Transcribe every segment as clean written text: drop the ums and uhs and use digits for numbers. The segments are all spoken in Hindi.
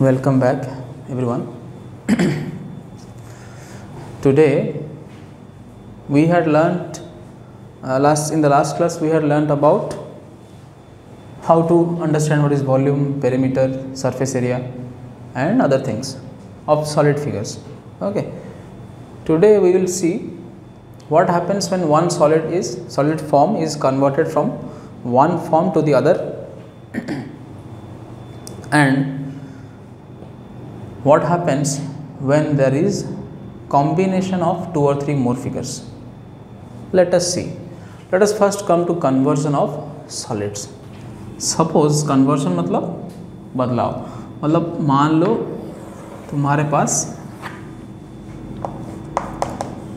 Welcome back, everyone. Today we had learnt in the last class we had learnt about how to understand what is volume, perimeter, surface area and other things of solid figures. Okay. Today we will see what happens when one solid form is converted from one form to the other and what happens when there is combination of two or three more figures. Let us see. Let us first come to conversion of solids. Suppose conversion मतलब बदलाव, मतलब मान लो तुम्हारे पास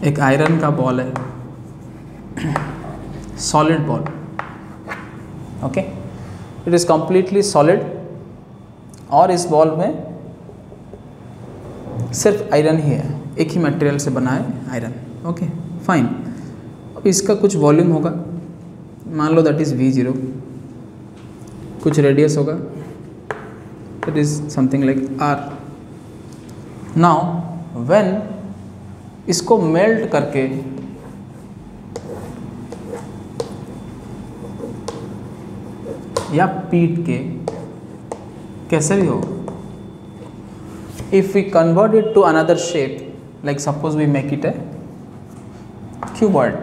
एक आयरन का बॉल है, solid ball. Okay, it is completely solid और इस बॉल में सिर्फ आयरन ही है, एक ही मटेरियल से बना है आयरन. Okay fine. अब इसका कुछ वॉल्यूम होगा, मान लो दैट इज़ V0, कुछ रेडियस होगा, that is something like R. Now when इसको मेल्ट करके या पीट के कैसे भी हो, if we convert it to another shape, like suppose we make it a cuboid,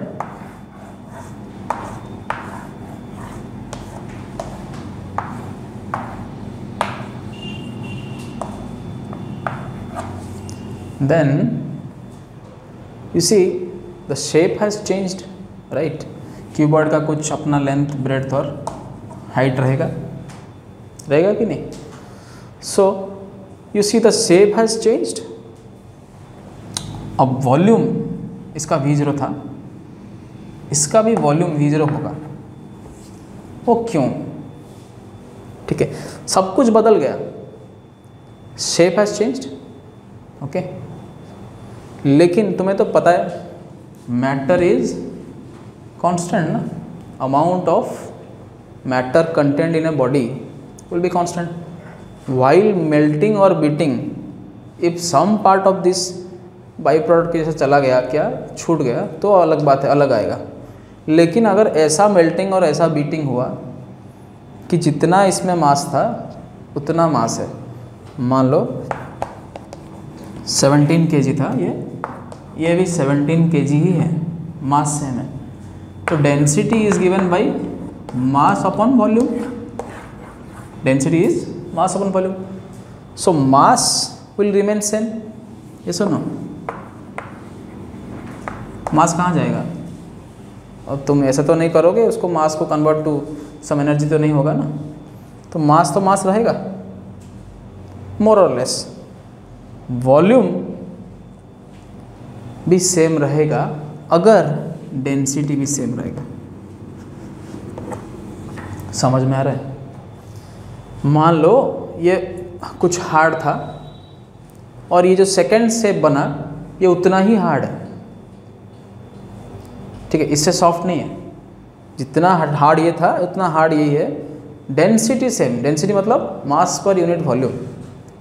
then you see the shape has changed, right? cuboid का कुछ अपना लेंथ, ब्रेड्थ और हाइट रहेगा कि नहीं? so you see the shape has changed. अब वॉल्यूम इसका V0 था, इसका भी वॉल्यूम V0 होगा. वो क्यों? ठीक है, सब कुछ बदल गया, शेप हैज चेंज्ड. ओके, लेकिन तुम्हें तो पता है मैटर इज कांस्टेंट ना. Amount of matter content in a body will be constant. while melting or beating, if some part of this by product के जैसे चला गया, क्या छूट गया, तो अलग बात है, अलग आएगा. लेकिन अगर ऐसा मेल्टिंग और ऐसा बीटिंग हुआ कि जितना इसमें मास था उतना मास है, मान लो 17 kg था, ये भी 17 kg ही है, मास सेम है, तो density is given by mass upon volume. Density is mass upon volume, so mass will remain same. yes or no? मास कहाँ जाएगा? अब तुम ऐसा तो नहीं करोगे उसको, मास को कन्वर्ट टू सम एनर्जी तो नहीं होगा ना, तो मास रहेगा मोर और लेस. वॉल्यूम भी सेम रहेगा अगर डेंसिटी भी सेम रहेगा. समझ में आ रहा है? मान लो ये कुछ हार्ड था और ये जो सेकंड शेप बना ये उतना ही हार्ड है. ठीक है, इससे सॉफ्ट नहीं है. जितना हार्ड ये था उतना हार्ड यही है. Density same. डेंसिटी मतलब मास पर यूनिट वॉल्यूम.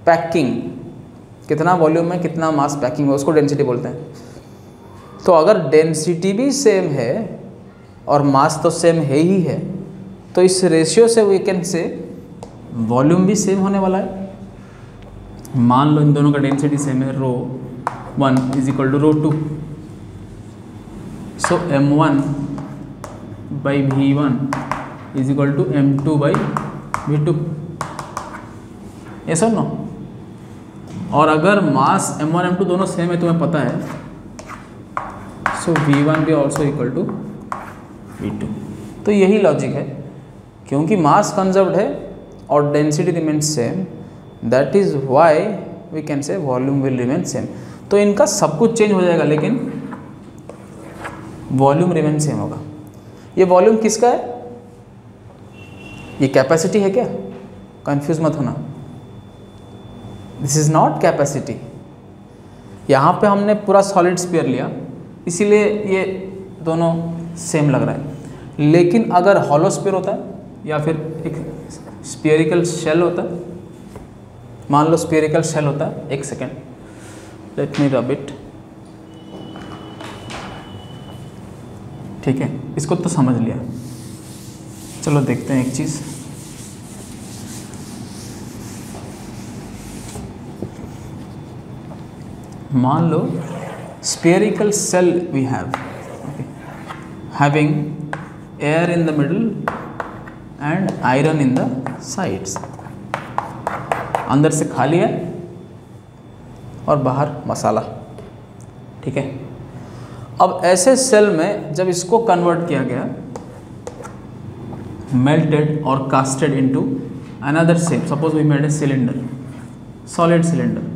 पैकिंग, कितना वॉल्यूम में कितना मास पैकिंग है, उसको डेंसिटी बोलते हैं. तो अगर डेंसिटी भी सेम है और मास तो सेम है ही है, तो इस रेशियो से वी कैन से वॉल्यूम भी सेम होने वाला है. मान लो इन दोनों का डेंसिटी सेम है, ρ1 is equal to ρ2, so m1 by v1 is equal to m2 by v2. ऐसा नो. और अगर मास m1 m2 दोनों सेम है, तुम्हें पता है, सो v1 भी ऑल्सो इक्वल टू v2. तो यही लॉजिक है, क्योंकि मास कंजर्व्ड है और density remains same, that is why we can say volume will remain same. तो इनका सब कुछ चेंज हो जाएगा लेकिन वॉल्यूम रिमेन सेम होगा. ये वॉल्यूम किसका है? ये कैपेसिटी है क्या? कंफ्यूज मत होना, दिस इज़ नॉट कैपेसिटी. यहाँ पे हमने पूरा सॉलिड स्फीयर लिया इसीलिए ये दोनों सेम लग रहा है. लेकिन अगर हॉलो स्फीयर होता है या फिर एक स्फीयरिकल शेल होता है मान लो स्फेरिकल शेल होता है, एक second, let me rub it. ठीक है, इसको तो समझ लिया। चलो देखते हैं एक चीज़। मान लो spherical cell we have, okay, having air in the middle and iron in the sides। अंदर से खाली है और बाहर मसाला। ठीक है, अब ऐसे सेल में जब इसको कन्वर्ट किया गया, मेल्टेड और casted into another same, suppose we made a cylinder, solid cylinder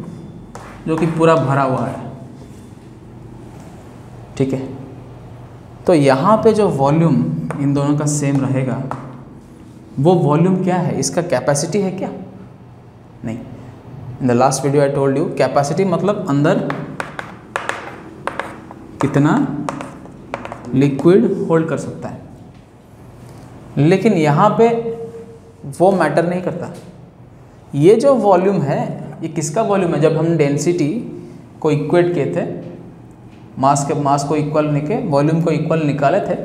जो कि पूरा भरा हुआ है। ठीक है, तो यहाँ पे जो वॉल्यूम इन दोनों का सेम रहेगा, वो वॉल्यूम क्या है, इसका कैपेसिटी है क्या? नहीं। In the last video I told you, capacity मतलब अंदर कितना लिक्विड होल्ड कर सकता है, लेकिन यहाँ पे वो मैटर नहीं करता। ये जो वॉल्यूम है, ये किसका वॉल्यूम है? जब हम डेंसिटी को इक्वेट किए थे, मास को इक्वल लेके वॉल्यूम को इक्वल निकाले थे,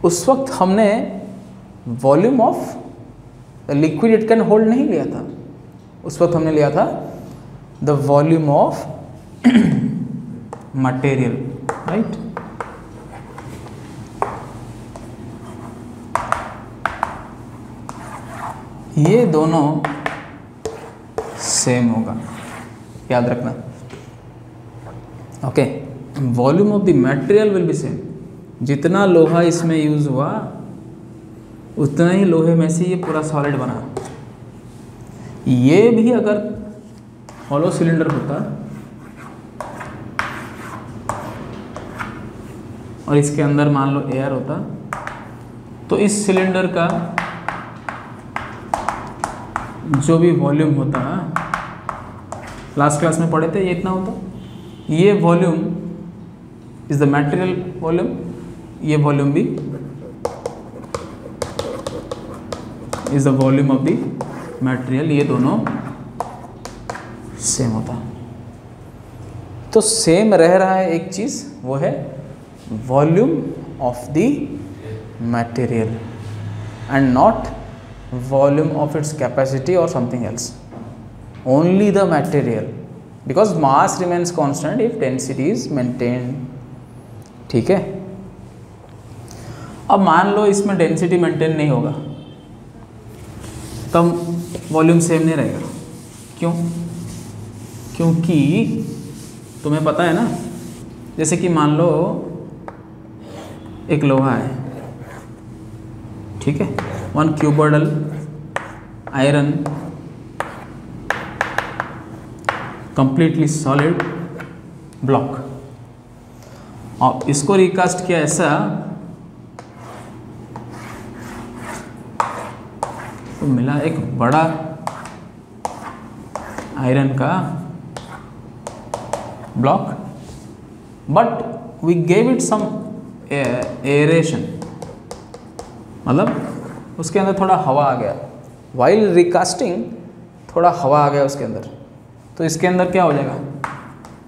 उस वक्त हमने volume of liquid it can hold नहीं लिया था। उस वक्त हमने लिया था the volume of material, right. ये दोनों सेम होगा, याद रखना। Okay, volume of the material will be same. जितना लोहा इसमें यूज हुआ, उतना ही लोहे में से ये पूरा सॉलिड बना। ये भी अगर हॉलो सिलेंडर होता और इसके अंदर मान लो एयर होता, तो इस सिलेंडर का जो भी वॉल्यूम होता, लास्ट क्लास में पढ़े थे, ये इतना होता। ये volume is the material volume, ये वॉल्यूम भी is the volume of the material, ये दोनों सेम होता। तो सेम रह रहा है एक चीज़, वो है volume of the material and not volume of its capacity or something else, only the material, because mass remains constant if density is maintained। ठीक है, अब मान लो इसमें डेंसिटी मेंटेन नहीं होगा, तब वॉल्यूम सेम नहीं रहेगा। क्यों? क्योंकि तुम्हें पता है ना, जैसे कि मान लो एक लोहा है, ठीक है, 1 cuboidal iron completely solid block, और इसको रिकास्ट किया ऐसा, तो मिला एक बड़ा आयरन का block, but we gave it some aeration, मतलब उसके अंदर थोड़ा हवा आ गया, वाइल रिकास्टिंग थोड़ा हवा आ गया उसके अंदर, तो इसके अंदर क्या हो जाएगा,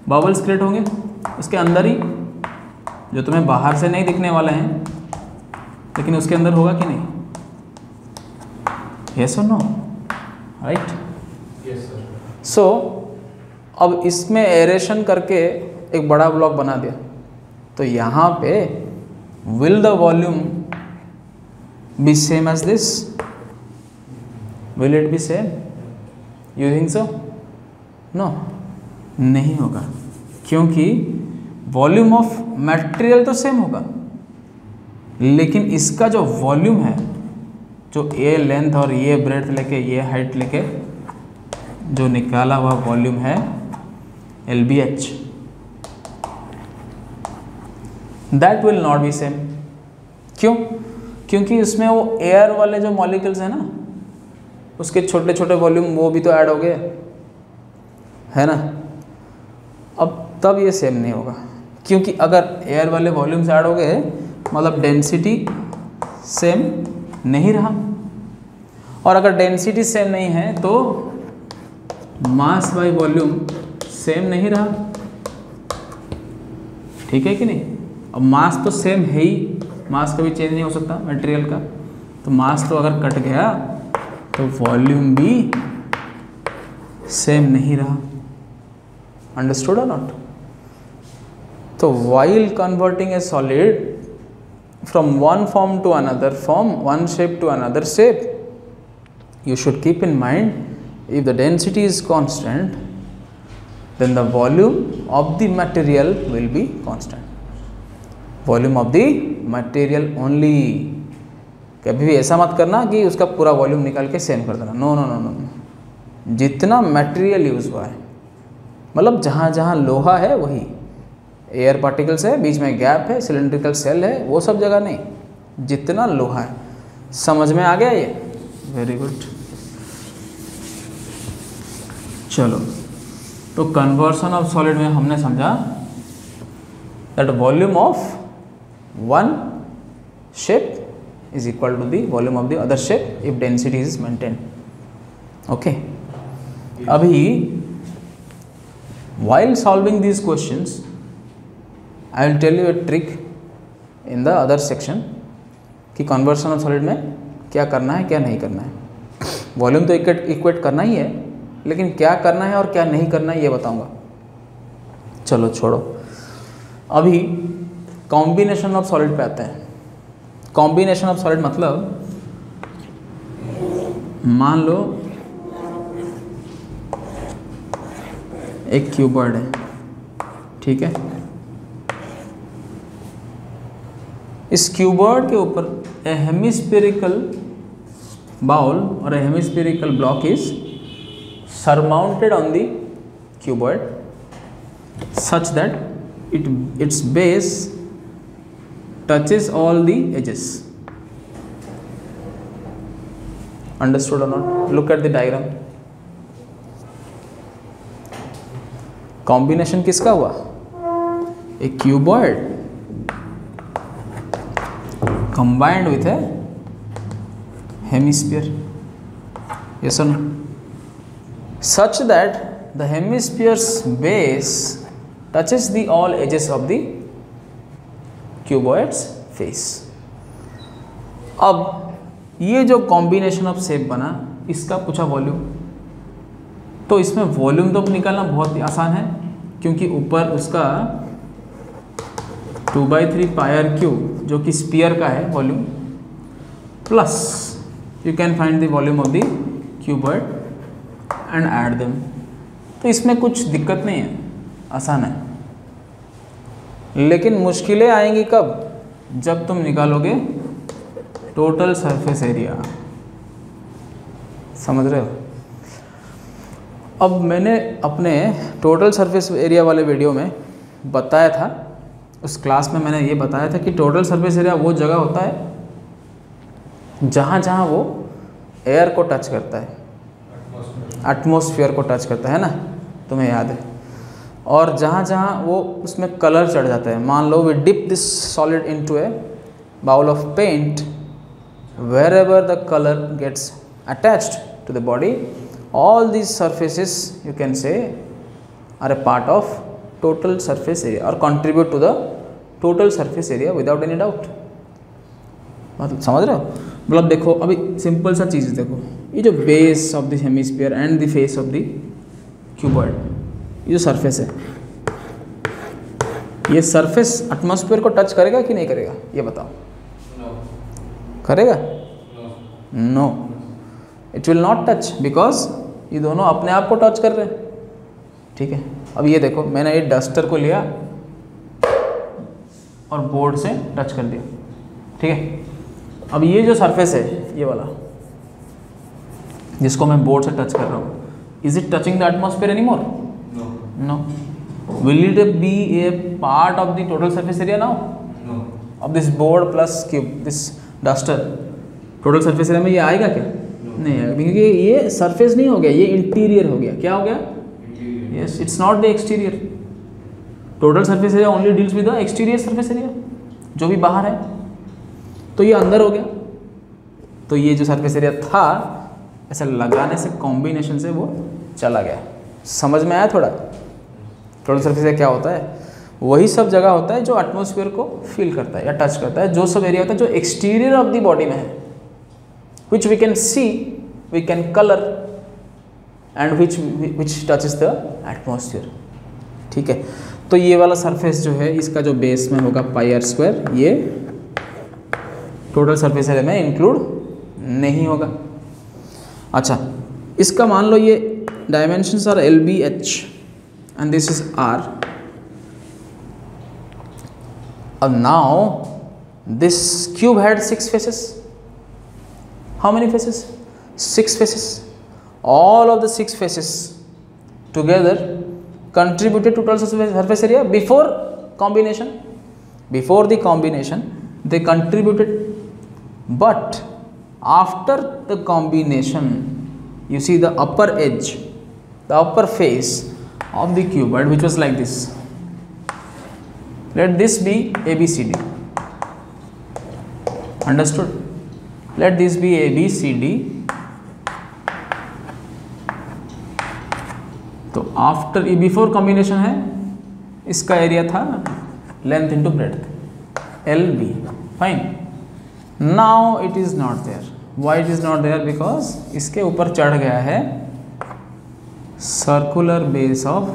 बबल्स क्रिएट होंगे उसके अंदर ही, जो तुम्हें बाहर से नहीं दिखने वाले हैं, लेकिन उसके अंदर होगा कि नहीं? यस और no, right? Yes sir. So अब इसमें एरेशन करके एक बड़ा ब्लॉक बना दिया, तो यहाँ पे will the volume be same as this? Will it be same? You think so? No, नहीं होगा, क्योंकि वॉल्यूम ऑफ मटेरियल तो सेम होगा, लेकिन इसका जो वॉल्यूम है, जो ये लेंथ और ये ब्रेड्थ लेके ये हाइट लेके जो निकाला हुआ वॉल्यूम है LBH, that will not be same. क्यों? क्योंकि उसमें वो एयर वाले जो मॉलिक्यूल्स हैं ना, उसके छोटे छोटे वॉल्यूम वो भी तो ऐड हो गए, है ना। अब तब ये सेम नहीं होगा, क्योंकि अगर एयर वाले वॉल्यूम्स ऐड हो गए, मतलब डेंसिटी सेम नहीं रहा, और अगर डेंसिटी सेम नहीं है तो मास बाय वॉल्यूम सेम नहीं रहा, ठीक है कि नहीं। अब मास तो सेम है ही, मास कभी चेंज नहीं हो सकता मटेरियल का, तो मास तो अगर कट गया तो वॉल्यूम भी सेम नहीं रहा। अंडरस्टूड और नॉट। तो while converting a solid from one form to another form, one shape to another shape, you should keep in mind if the density is constant, then the volume of the material will be constant. Volume of the material only. कभी भी ऐसा मत करना कि उसका पूरा वॉल्यूम निकाल के सेम कर देना, नो नो नो नो। जितना मटेरियल यूज हुआ है, मतलब जहाँ जहाँ लोहा है वही, एयर पार्टिकल्स है, बीच में गैप है, सिलेंड्रिकल सेल है, वो सब जगह नहीं, जितना लोहा है। समझ में आ गया ये? Very good. चलो, तो कन्वर्सन ऑफ सॉलिड में हमने समझा that volume of one shape is equal to the volume of the other shape if density is maintained. Okay. अभी while solving these questions, I will tell you a trick in the other section कि conversion of solid में क्या करना है क्या नहीं करना है। वॉल्यूम तो इक्वेट करना ही है, लेकिन क्या करना है और क्या नहीं करना है ये बताऊंगा। चलो छोड़ो, अभी कॉम्बिनेशन ऑफ सॉलिड पे आते हैं। कॉम्बिनेशन ऑफ सॉलिड मतलब मान लो एक क्यूबॉइड है, ठीक है। इस क्यूबॉइड के ऊपर ए हेमिस्फेरिकल बाउल और a hemispherical block is surmounted on the cuboid such that its base touches all the edges. Understood or not? Look at the diagram. Combination किसका हुआ? A cuboid combined with a hemisphere. Yes or no? Such that the hemisphere's base touches the all edges of the cuboids face. अब ये जो कॉम्बिनेशन ऑफ शेप बना, इसका पूछा वॉल्यूम, तो इसमें वॉल्यूम तो निकालना बहुत ही आसान है, क्योंकि ऊपर उसका 2/3 पायर क्यूब जो कि स्पीयर का है volume, plus you can find the volume of the cuboid and add them. तो इसमें कुछ दिक्कत नहीं है, आसान है। लेकिन मुश्किलें आएंगी कब? जब तुम निकालोगे टोटल सरफेस एरिया। समझ रहे हो? अब मैंने अपने टोटल सरफेस एरिया वाले वीडियो में बताया था, उस क्लास में मैंने ये बताया था कि टोटल सरफेस एरिया वो जगह होता है जहाँ जहाँ वो एयर को टच करता है, एटमॉस्फेयर को टच करता है ना, तुम्हें याद है। और जहाँ जहाँ वो उसमें कलर चढ़ जाता है, मान लो we dip this solid into a bowl of paint, wherever the colour gets attached to the body, all these surfaces you can say are a part of total surface area or contribute to the total surface area without any doubt। मतलब समझ रहे हो? मतलब देखो अभी सिंपल सा चीज़ देखो, ये जो base of the hemisphere and the face of the cuboid, ये जो सरफेस है, ये सरफेस एटमॉस्फेयर को टच करेगा कि नहीं करेगा? ये बताओ। करेगा? No, it will not touch, because ये दोनों अपने आप को टच कर रहे हैं। ठीक है, अब ये देखो, मैंने ये डस्टर को लिया और बोर्ड से टच कर दिया। ठीक है, अब ये जो सरफेस है, ये वाला जिसको मैं बोर्ड से टच कर रहा हूँ, is it touching the atmosphere any more? No. Will it be a part of the total surface area now? Of this board plus cube, this duster, total surface area में ये आएगा क्या? नहीं आएगा, क्योंकि ये सरफेस नहीं हो गया, ये इंटीरियर हो गया। क्या हो गया? Yes, it's not the exterior. Total surface area only deals with the exterior surface area, जो भी बाहर है। तो ये अंदर हो गया, तो ये जो सरफेस एरिया था, ऐसा लगाने से, कॉम्बिनेशन से वो चला गया। समझ में आया थोड़ा? टोटल सरफेस एरिया क्या होता है? वही सब जगह होता है जो एटमॉस्फेयर को फील करता है या टच करता है, जो सब एरिया होता है जो एक्सटीरियर ऑफ द बॉडी में है, which we can see, we can colour and which touches the atmosphere. ठीक है, तो ये वाला सरफेस जो है इसका जो बेस में होगा पाई आर स्क्वायर, ये टोटल सरफेस एरिया में इंक्लूड नहीं होगा। अच्छा, इसका मान लो ये dimensions r l b h and this is r. अब now this cube had 6 faces. How many faces? 6 faces. All of the 6 faces together contributed to total surface area before combination. Before the combination, they contributed, but after the combination, you see the upper edge, the upper face of the cuboid, which was like this. Let this be ABCD. Understood? Let this be ABCD. तो आफ्टर ये बिफोर कॉम्बिनेशन है, इसका एरिया था length into breadth LB. Fine. Now it is not there. Why it is not there? Because इसके ऊपर चढ़ गया है circular base of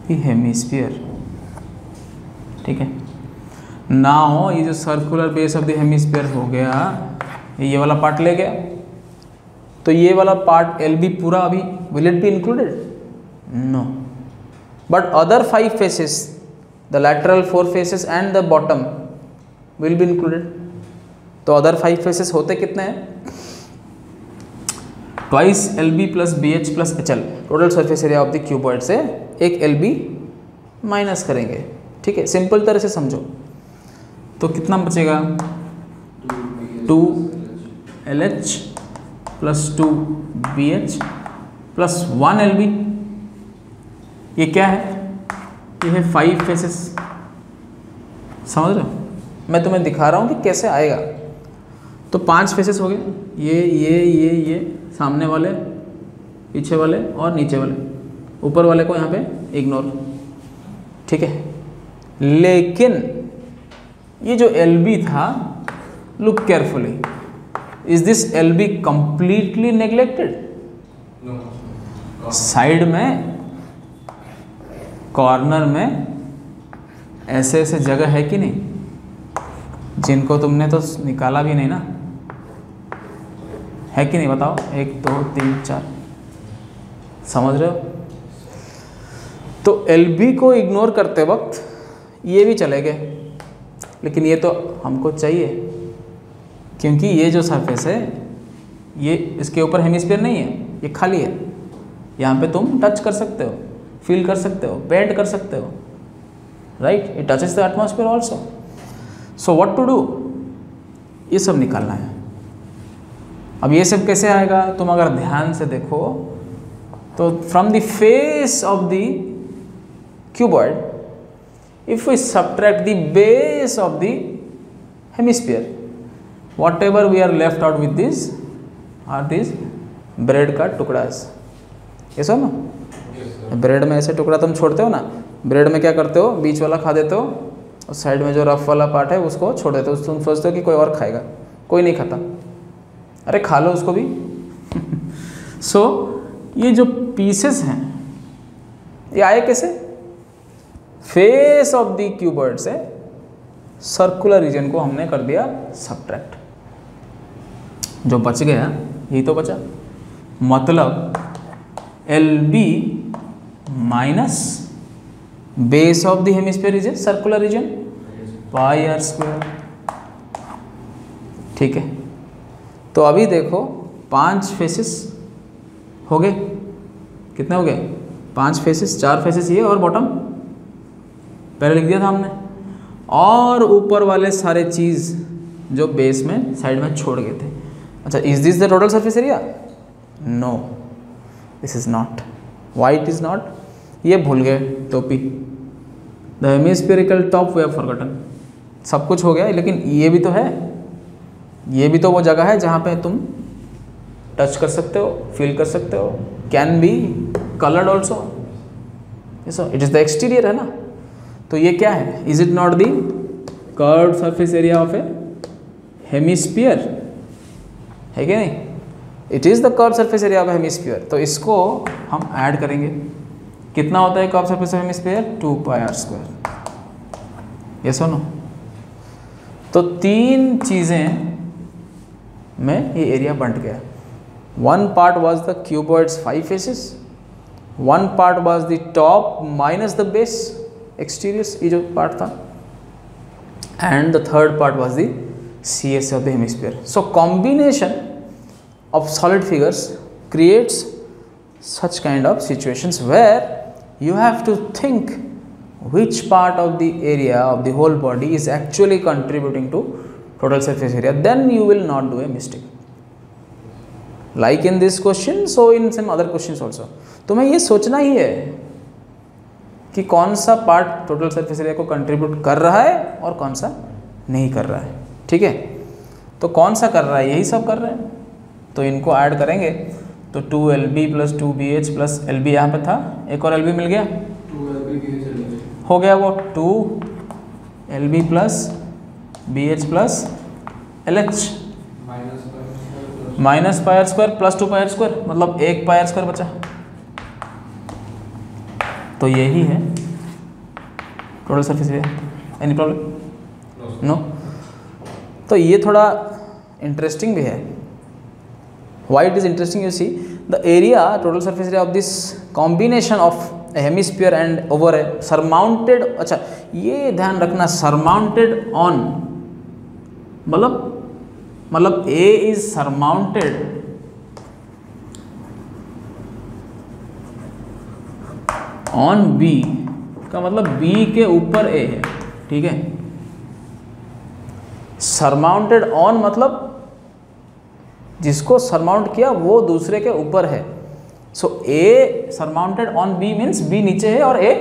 the hemisphere. ठीक है, नाउ ये जो circular base of the hemisphere हो गया, ये वाला पार्ट ले गया, तो ये वाला पार्ट LB पूरा अभी will it be included? No. But other 5 faces, the lateral 4 faces and the bottom will be included. तो other 5 faces होते कितने हैं? Twice LB plus BH plus HL, total surface area of the cuboid से एक LB माइनस करेंगे. ठीक है, सिंपल तरह से समझो. तो कितना बचेगा? 2LH plus 2BH plus 1LB. ये क्या है? ये है 5 फेसेस. समझ रहे हो? मैं तुम्हें दिखा रहा हूँ कि कैसे आएगा. तो 5 फेसेस हो गए, ये सामने वाले, पीछे वाले और नीचे वाले. ऊपर वाले को यहाँ पे इग्नोर. ठीक है, लेकिन ये जो LB था, look carefully, is this LB completely neglected? Side में, कॉर्नर में ऐसे ऐसे जगह है कि नहीं, जिनको तुमने तो निकाला भी नहीं ना, है कि नहीं? बताओ. 1 2 3 4. समझ रहे हो? तो LB को इग्नोर करते वक्त ये भी चले गए, लेकिन ये तो हमको चाहिए, क्योंकि ये जो सरफेस है, ये इसके ऊपर हेमिस्फीयर नहीं है, ये खाली है. यहाँ पे तुम टच कर सकते हो, फील कर सकते हो, बेंड कर सकते हो, right? It touches the atmosphere also. So what to do? ये सब निकालना है. अब ये सब कैसे आएगा? तुम अगर ध्यान से देखो तो from the face of the cuboid, if we subtract the base of the hemisphere, whatever we are left out with this are these bread का टुकड़ास. ये सब ना, ब्रेड में ऐसे टुकड़ा तुम छोड़ते हो ना, ब्रेड में क्या करते हो? बीच वाला खा देते हो और साइड में जो रफ वाला पार्ट है उसको छोड़ देते हो. तुम सोचते हो कि कोई और खाएगा, कोई नहीं खाता. अरे खा लो उसको भी. सो ये जो पीसेस हैं, ये आए कैसे? फेस ऑफ द क्यूबॉइड से सर्कुलर रीजन को हमने कर दिया सब्ट्रैक्ट. जो बच गया यही तो बचा. मतलब LB minus base of the hemisphere region, circular region, pi r square. ठीक है, तो अभी देखो 5 फेसेस हो गए. कितने हो गए? 5 फेसेस. 4 फेसेस ये और बॉटम पहले लिख दिया था हमने, और ऊपर वाले सारे चीज़ जो बेस में साइड में छोड़ गए थे. अच्छा, is this the total surface area? No, this is not. Why it is not? ये भूल गए टोपी. The hemispherical top we have forgotten. सब कुछ हो गया, लेकिन ये भी तो है. ये भी तो वो जगह है जहाँ पे तुम टच कर सकते हो, फील कर सकते हो, can be coloured also, so it is the exterior है ना। तो ये क्या है, is it not the curved surface area of A hemisphere, है कि नहीं? It is the curved surface area of hemisphere. तो इसको हम ऐड करेंगे, कितना होता है curved surface of hemisphere, 2πr², yes और नो? तो 3 चीज़ें में ये एरिया बंट गया। 1 part was the cuboid's 5 faces, 1 part was the top minus the base exteriors, ये जो पार्ट था, and the third part was the CS of the hemisphere. So combination of solid figures creates such kind of situations where you have to think which part of the area of the whole body is actually contributing to total surface area, then you will not do a mistake. Like in this question, so in some other questions also. तुम्हें ये सोचना ही है कि कौन सा पार्ट टोटल सरफेस एरिया को कंट्रीब्यूट कर रहा है और कौन सा नहीं कर रहा है, ठीक है? तो कौन सा कर रहा है, यही सब कर रहे हैं, तो इनको ऐड करेंगे तो 2LB + 2BH + LB यहाँ पे था, एक और LB मिल गया, 2LB हो गया वो 2LB + BH + LH -πr² + 2πr², मतलब 1πr² बचा। तो यही है total surface area. Any problem? No. तो ये थोड़ा इंटरेस्टिंग भी है। Why it is interesting, you see the area total surface area of this combination of hemisphere and over a surmounted, अच्छा ये ध्यान रखना, सरमाउंटेड ऑन मतलब A is surmounted on B का मतलब B के ऊपर A है, ठीक है? सरमाउंटेड ऑन मतलब जिसको सरमाउंट किया वो दूसरे के ऊपर है। सो A surmounted on B means B नीचे है और A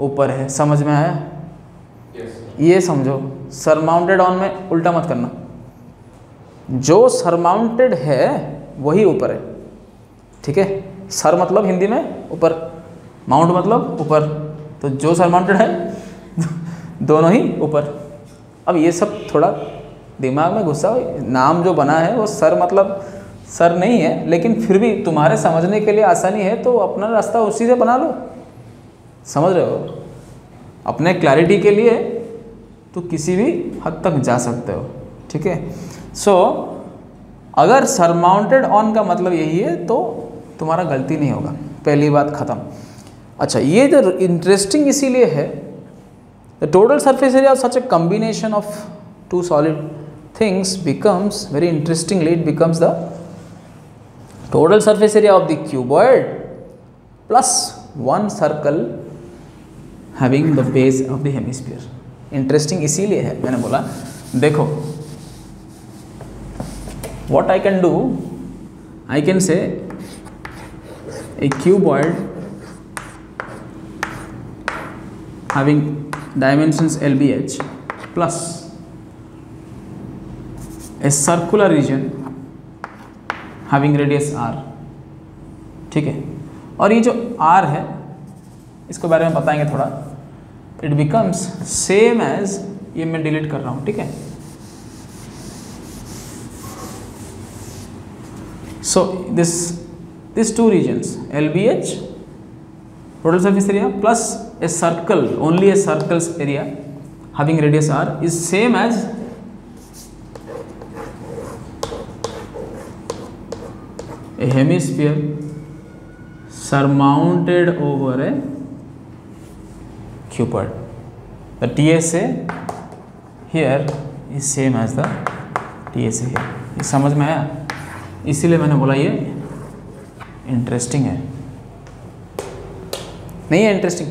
ऊपर है। समझ में आया? yes, ये समझो, सरमाउंटेड ऑन में उल्टा मत करना, जो सरमाउंटेड है वही ऊपर है, ठीक है? सर मतलब हिंदी में ऊपर, माउंट मतलब ऊपर, तो जो सरमाउंटेड है दोनों ही ऊपर। अब ये सब थोड़ा दिमाग में घुसा, नाम जो बना है वो सर मतलब सर नहीं है, लेकिन फिर भी तुम्हारे समझने के लिए आसानी है तो अपना रास्ता उसी से बना लो, समझ रहे हो? अपने क्लैरिटी के लिए तो किसी भी हद तक जा सकते हो, ठीक है? सो अगर सरमाउंटेड ऑन का मतलब यही है तो तुम्हारा गलती नहीं होगा, पहली बात ख़त्म। अच्छा, ये जो इंटरेस्टिंग इसीलिए है, the total surface area of such a combination of 2 solid things becomes very interestingly, it becomes the total surface area of the cuboid plus 1 circle having the base of the hemisphere. Interesting इसीलिए है, मैंने बोला देखो, what I can do, I can say a cuboid having dimensions LBH plus a circular region having radius R, ठीक है? और ये जो R है इसके बारे में बताएंगे थोड़ा। इट बिकम्स सेम एज, ये मैं डिलीट कर रहा हूँ, ठीक है? So these 2 regions LBH total surface area plus a circle, only a circle's area having radius R is same as a hemisphere surmounted over a cuboid. The TSA here is same as the TSA here. ये समझ में आया? इसीलिए मैंने बोला ये इंटरेस्टिंग है, नहीं है इंटरेस्टिंग?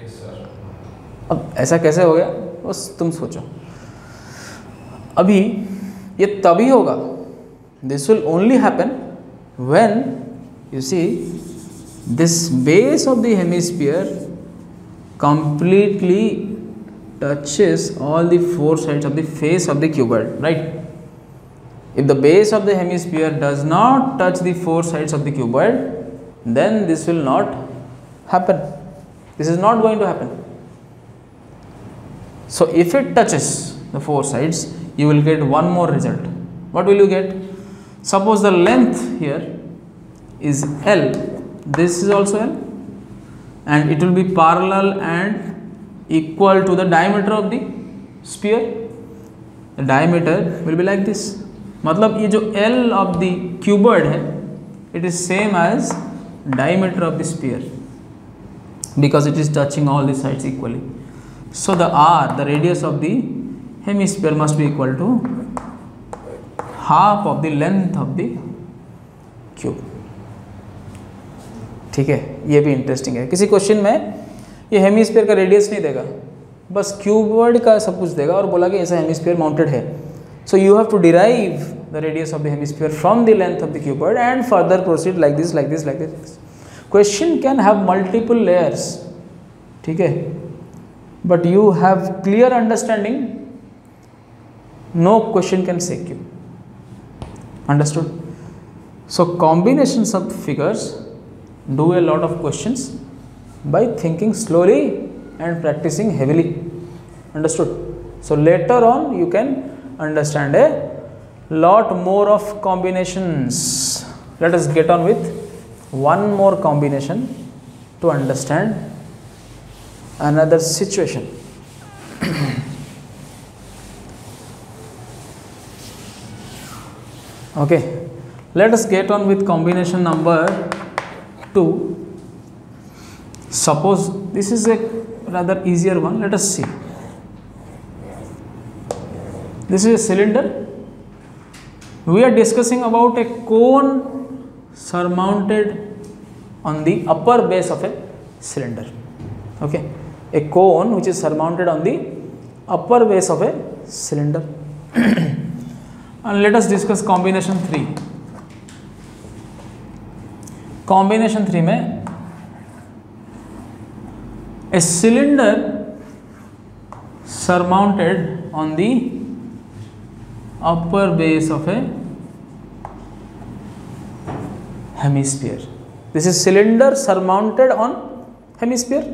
yes, sir. अब ऐसा कैसे हो गया बस तुम सोचो। अभी ये तभी होगा, this will only happen when you see this base of the hemisphere completely touches all the 4 sides of the face of the cuboid, right? If the base of the hemisphere does not touch the four sides of the cuboid, then this will not happen. This is not going to happen. So if it touches the four sides, you will get one more result. What will you get? Suppose the length here is L, this is also L, and it will be parallel and equal to the diameter of the sphere. The diameter will be like this. मतलब ये जो L of the cuboid है, it is same as diameter of the sphere because it is touching all the sides equally. So the R, the radius of the hemisphere must be equal to half of the length of the cube. ठीक है, ये भी इंटरेस्टिंग है. किसी क्वेश्चन में ये हेमिस्फीयर का रेडियस नहीं देगा, बस क्यूबॉइड का सब कुछ देगा और बोला कि ऐसा हेमिस्फीयर माउंटेड है. So you have to derive the radius of the hemisphere from the length of the cuboid and further proceed like this, like this, like this. Question can have multiple layers, ठीक है, but you have clear understanding. No question can shake you. Understood? So combinations of figures do a lot of questions by thinking slowly and practicing heavily. Understood? So later on you can understand a lot more of combinations. Let us get on with one more combination to understand another situation. Okay, let us get on with combination number 2. Suppose this is a rather easier one. Let us see. This is a cylinder. We are discussing about a cone surmounted on the upper base of a cylinder. Okay, a cone which is surmounted on the upper base of a cylinder. And let us discuss combination 3. Combination 3 में a cylinder surmounted on the upper base of a hemisphere. This is cylinder surmounted on hemisphere.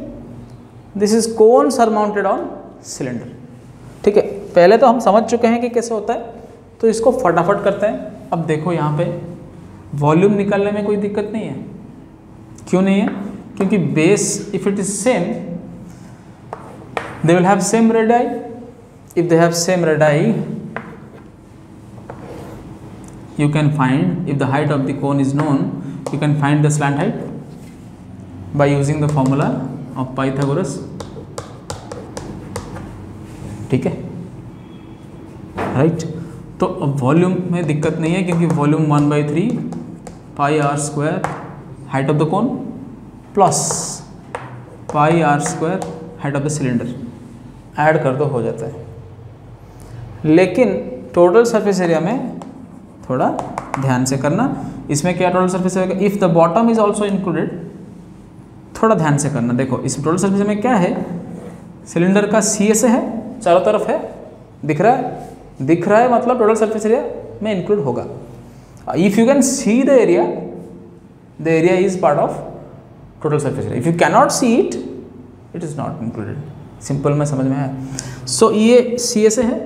This is cone surmounted on cylinder. ठीक है, पहले तो हम समझ चुके हैं कि कैसे होता है, तो इसको फटाफट करते हैं. अब देखो यहाँ पे वॉल्यूम निकालने में कोई दिक्कत नहीं है. क्यों नहीं है? क्योंकि base if it is same they will have same radii. If they have same radii you can find, if the height of the cone is known, you can find the slant height by using the formula of Pythagoras. ठीक है, राइट. तो अब वॉल्यूम में दिक्कत नहीं है क्योंकि volume 1/3 pi r square height of the cone plus pi r square height of the cylinder add कर दो, हो जाता है. लेकिन टोटल सरफेस एरिया में थोड़ा ध्यान से करना. इसमें क्या total surface area, if the bottom is also included, थोड़ा ध्यान से करना. देखो इस टोटल सरफेस में क्या है, सिलेंडर का सी एस है, चारों तरफ है, दिख रहा है, दिख रहा है, मतलब टोटल सरफेस एरिया में इंक्लूड होगा. If you can see the area is part of total surface area. If you cannot see it, it is not included. Simple में समझ में आया. सो ये सी एस है,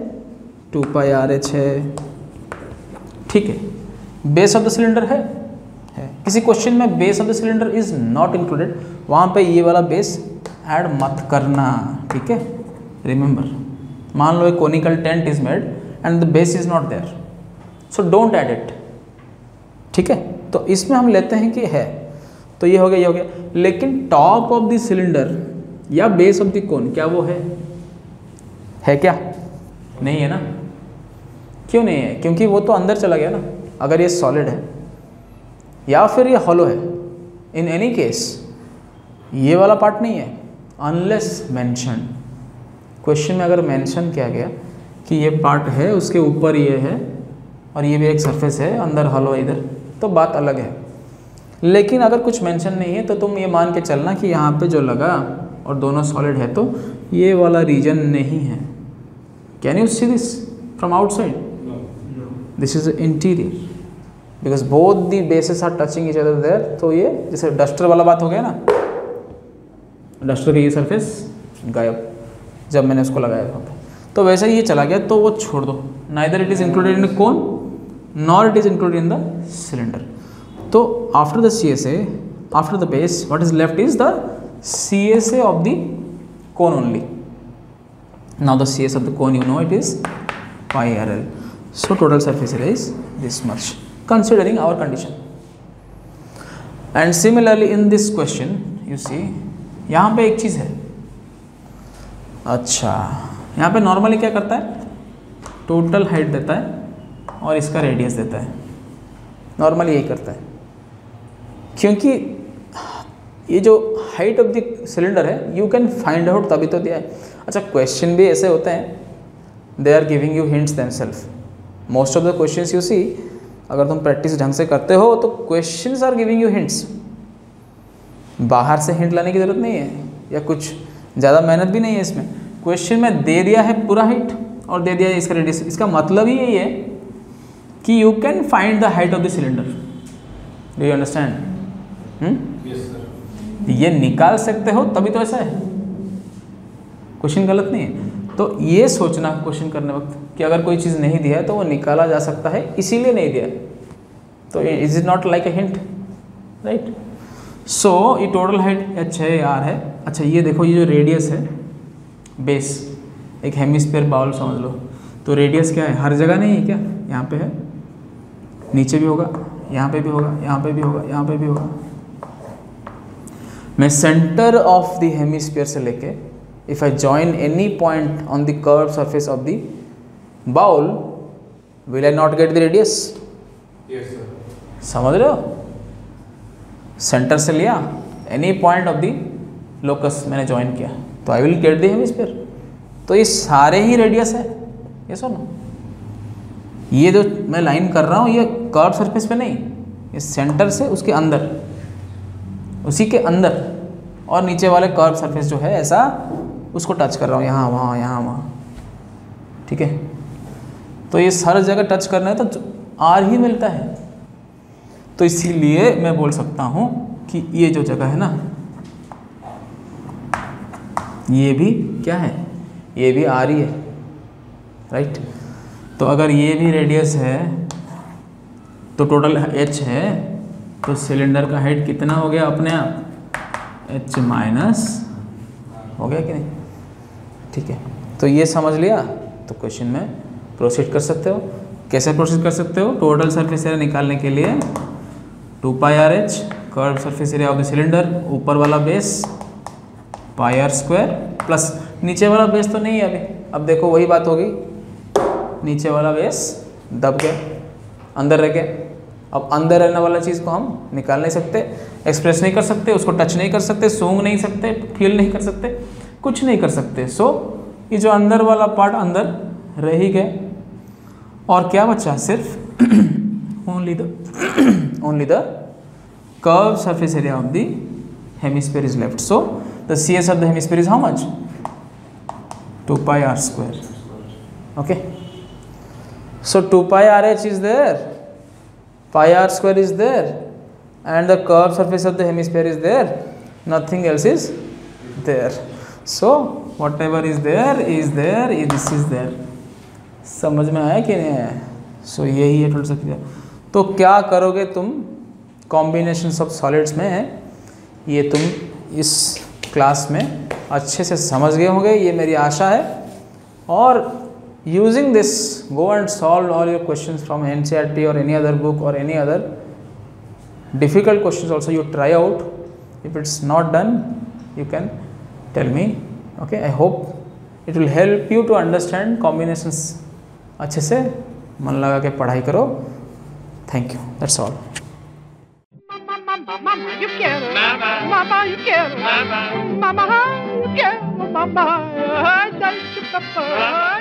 2πRH है, ठीक है. बेस ऑफ द सिलेंडर है. किसी क्वेश्चन में base of the cylinder is not included, वहाँ पे ये वाला बेस ऐड मत करना. ठीक है, रिमेंबर. मान लो एक conical tent is made and the base is not there, so don't add it. ठीक है, तो इसमें हम लेते हैं कि है, तो ये हो गया, ये हो गया. लेकिन टॉप ऑफ द सिलेंडर या बेस ऑफ द कोन, क्या वो है क्या? नहीं है ना. क्यों नहीं है? क्योंकि वो तो अंदर चला गया ना. अगर ये सॉलिड है या फिर ये हॉलो है, इन एनी केस ये वाला पार्ट नहीं है अनलेस मेंशन. क्वेश्चन में अगर मेंशन किया गया कि ये पार्ट है, उसके ऊपर ये है और ये भी एक सरफेस है, अंदर हॉलो है इधर, तो बात अलग है. लेकिन अगर कुछ मेंशन नहीं है तो तुम ये मान के चलना कि यहाँ पे जो लगा और दोनों सॉलिड है तो ये वाला रीजन नहीं है. Can you see this from outside? This is interior, because both the bases are touching each other there. तो ये जैसे डस्टर वाला बात हो गया ना, डस्टर की ये सरफेस गायब जब मैंने उसको लगाया वहाँ पे, तो वैसे ही ये चला गया, तो वो छोड़ दो। Neither it is included in cone nor it is included in the cylinder. तो after the CSA, after the base, what is left is the CSA of the cone only. Now the CSA of the cone, you know it is pi RL. So total surface area is this much, considering our condition. And similarly in this question you see, यहाँ पे एक चीज़ है। अच्छा, यहाँ पे नॉर्मली क्या करता है, टोटल हाइट देता है और इसका रेडियस देता है, नॉर्मली यही करता है, क्योंकि ये जो हाइट ऑफ द सिलेंडर है यू कैन फाइंड आउट, तभी तो दिया है। अच्छा, क्वेश्चन भी ऐसे होते हैं, they are giving you hints themselves. Most of the questions you see, अगर तुम प्रैक्टिस ढंग से करते हो तो questions are giving you hints. बाहर से हिंट लाने की ज़रूरत नहीं है, या कुछ ज़्यादा मेहनत भी नहीं है इसमें। क्वेश्चन में दे दिया है पूरा हाइट और दे दिया है इसका रेडियस। इसका मतलब ही यही है कि you can find the height of the cylinder. Do you understand? Yes sir. ये निकाल सकते हो, तभी तो ऐसा है, क्वेश्चन गलत नहीं है। तो ये सोचना क्वेश्चन करने वक्त कि अगर कोई चीज़ नहीं दिया है तो वो निकाला जा सकता है, इसीलिए नहीं दिया है, तो is it not like a hint, right? So ये टोटल हाइट h है, r है। अच्छा, ये देखो, ये जो रेडियस है, बेस एक हेमिस्फीयर बाउल समझ लो, तो रेडियस क्या है, हर जगह नहीं है क्या? यहाँ पे है, नीचे भी होगा, यहाँ पे भी होगा, यहाँ पे भी होगा, यहाँ पे भी होगा। मैं सेंटर ऑफ द हेमिस्फीयर से लेके, if I join any point on the curve surface of the bowl, will I not get the radius? Yes sir. समझ रहे हो? सेंटर से लिया, any point of the locus मैंने ज्वाइन किया, तो I will get the hemisphere. तो ये सारे ही रेडियस है, ये सुनो, ये जो मैं लाइन कर रहा हूँ ये कर्व सरफेस पे नहीं, ये सेंटर से उसके अंदर, उसी के अंदर, और नीचे वाले कर्व सरफेस जो है ऐसा, उसको टच कर रहा हूँ, यहाँ वहाँ यहाँ वहाँ, ठीक है? तो ये हर जगह टच करना है तो आर ही मिलता है। तो इसीलिए मैं बोल सकता हूँ कि ये जो जगह है ना, ये भी क्या है, ये भी आर ही है, राइट? तो अगर ये भी रेडियस है तो टोटल h है, तो सिलेंडर का हाइट कितना हो गया अपने आप, h माइनस हो गया कि नहीं? ठीक है, तो ये समझ लिया, तो क्वेश्चन में प्रोसीड कर सकते हो। कैसे प्रोसीड कर सकते हो? टोटल सरफेस एरिया निकालने के लिए 2 pi r h, curve surface area of the cylinder, ऊपर वाला base pi r square, plus नीचे वाला बेस तो नहीं है अभी। अब देखो वही बात होगी, नीचे वाला बेस दब गया, अंदर रह गया। अब अंदर रहने वाला चीज़ को हम निकाल नहीं सकते, एक्सप्रेस नहीं कर सकते, उसको टच नहीं कर सकते, सूंघ नहीं सकते, फील नहीं कर सकते, कुछ नहीं कर सकते। सो ये जो अंदर वाला पार्ट अंदर रह ही गया, और क्या बचा? सिर्फ only the curved surface area of the hemisphere is left. So the CS of the hemisphere is how much? 2 pi r square. Okay. So 2 pi RH is there, pi r square is there, and the curved surface of the hemisphere is there. Nothing else is there. So whatever is there, this is there. समझ में आया कि नहीं आया? सो यही है टोटल सरफेस एरिया। तो क्या करोगे तुम कॉम्बिनेशंस ऑफ सॉलिड्स में, ये तुम इस क्लास में अच्छे से समझ गए होंगे, ये मेरी आशा है। और using this go and solve all your questions from NCERT और एनी अदर बुक और any other difficult questions also you try out. If it's not done you can tell me, okay? I hope it will help you to understand combinations. अच्छे से मन लगा के पढ़ाई करो। Thank you, that's all. Mama, you quiero. Mama, you quiero. Mama, you quiero. Mama, ay, ay, papá.